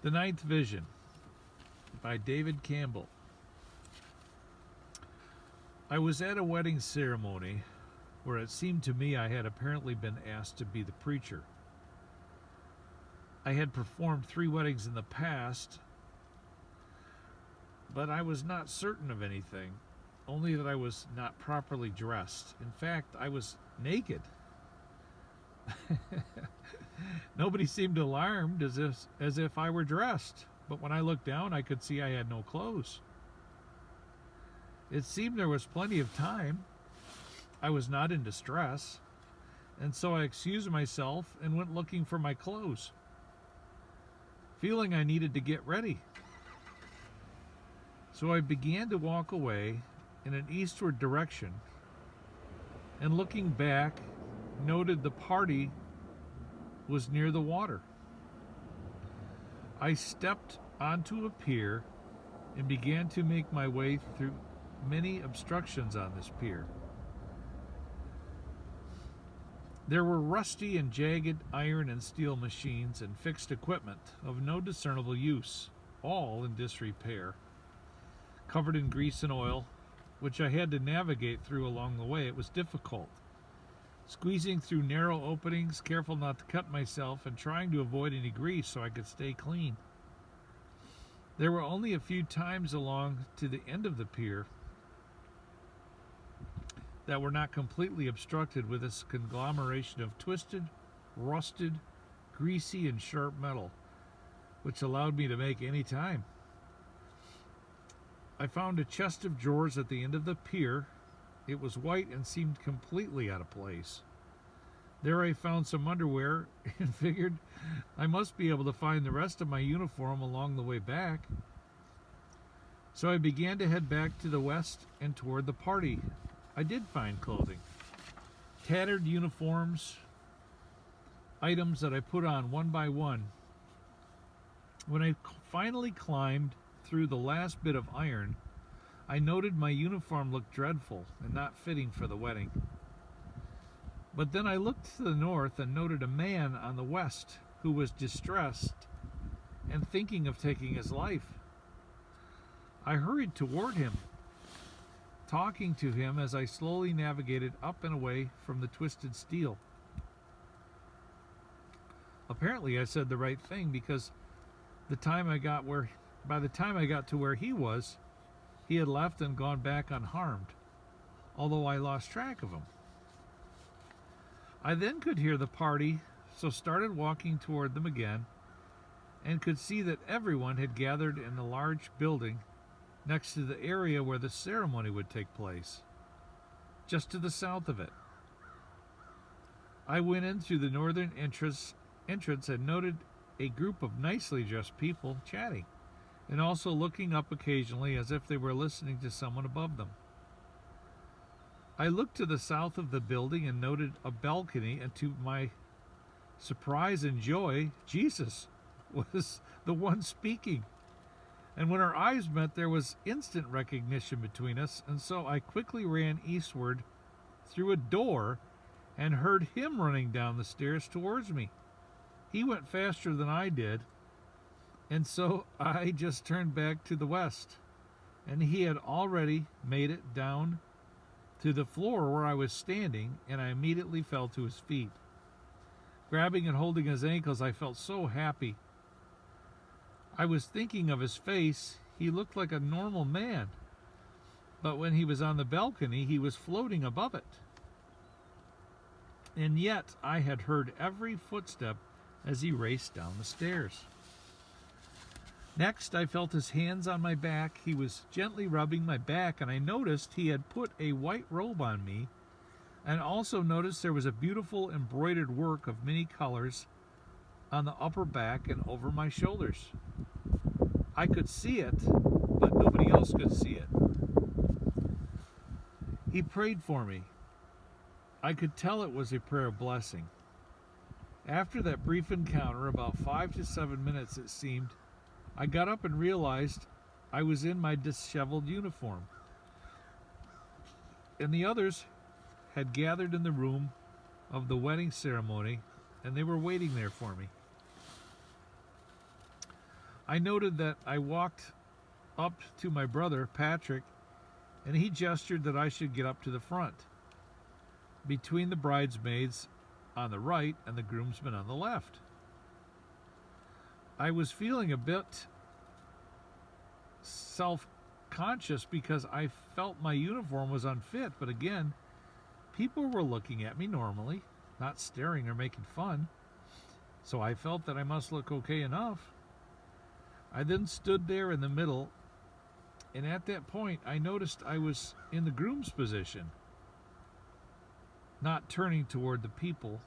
The Ninth Vision by David Campbell. I was at a wedding ceremony where it seemed to me I had apparently been asked to be the preacher. I had performed 3 weddings in the past, but I was not certain of anything, only that I was not properly dressed. In fact, I was naked. Nobody seemed alarmed as if I were dressed, but when I looked down, I could see I had no clothes. It seemed there was plenty of time. I was not in distress, and so I excused myself and went looking for my clothes, feeling I needed to get ready. So I began to walk away in an eastward direction, and looking back, noted the party was near the water. I stepped onto a pier and began to make my way through many obstructions on this pier. There were rusty and jagged iron and steel machines and fixed equipment of no discernible use, all in disrepair, covered in grease and oil, which I had to navigate through along the way. It was difficult, squeezing through narrow openings, careful not to cut myself, and trying to avoid any grease so I could stay clean. There were only a few times along to the end of the pier that were not completely obstructed with this conglomeration of twisted, rusted, greasy, and sharp metal, which allowed me to make any time. I found a chest of drawers at the end of the pier. It was white and seemed completely out of place. There I found some underwear and figured I must be able to find the rest of my uniform along the way back. So I began to head back to the west and toward the party. I did find clothing, tattered uniforms, items that I put on one by one. When I finally climbed through the last bit of iron, I noted my uniform looked dreadful and not fitting for the wedding. But then I looked to the north and noted a man on the west who was distressed and thinking of taking his life. I hurried toward him, talking to him as I slowly navigated up and away from the twisted steel. Apparently I said the right thing, because by the time I got to where he was, he had left and gone back unharmed, although I lost track of him. I then could hear the party, so started walking toward them again, and could see that everyone had gathered in a large building next to the area where the ceremony would take place, just to the south of it. I went in through the northern entrance and noted a group of nicely dressed people chatting, and also looking up occasionally as if they were listening to someone above them. I looked to the south of the building and noted a balcony, and to my surprise and joy, Jesus was the one speaking. And when our eyes met, there was instant recognition between us, and so I quickly ran eastward through a door and heard him running down the stairs towards me. He went faster than I did, and so I just turned back to the west, and he had already made it down to the floor where I was standing, and I immediately fell to his feet. Grabbing and holding his ankles, I felt so happy. I was thinking of his face. He looked like a normal man, but when he was on the balcony, he was floating above it. And yet I had heard every footstep as he raced down the stairs. Next, I felt his hands on my back. He was gently rubbing my back, and I noticed he had put a white robe on me, and also noticed there was a beautiful embroidered work of many colors on the upper back and over my shoulders. I could see it, but nobody else could see it. He prayed for me. I could tell it was a prayer of blessing. After that brief encounter, about 5 to 7 minutes it seemed, I got up and realized I was in my disheveled uniform, and the others had gathered in the room of the wedding ceremony, and they were waiting there for me. I noted that I walked up to my brother, Patrick, and he gestured that I should get up to the front, between the bridesmaids on the right and the groomsmen on the left. I was feeling a bit self-conscious because I felt my uniform was unfit, but again, people were looking at me normally, not staring or making fun, so I felt that I must look okay enough. I then stood there in the middle, and at that point, I noticed I was in the groom's position, not turning toward the people,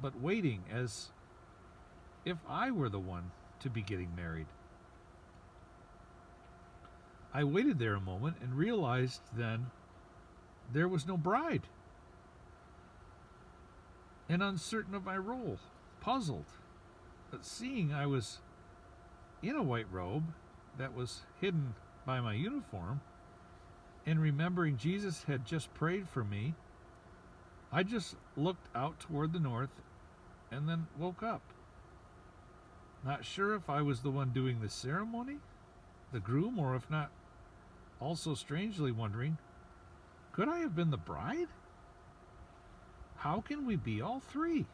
but waiting as if I were the one to be getting married. I waited there a moment and realized then there was no bride, and uncertain of my role, puzzled, but seeing I was in a white robe that was hidden by my uniform, and remembering Jesus had just prayed for me, I just looked out toward the north and then woke up. Not sure if I was the one doing the ceremony, the groom, or if not, also strangely wondering, could I have been the bride? How can we be all three?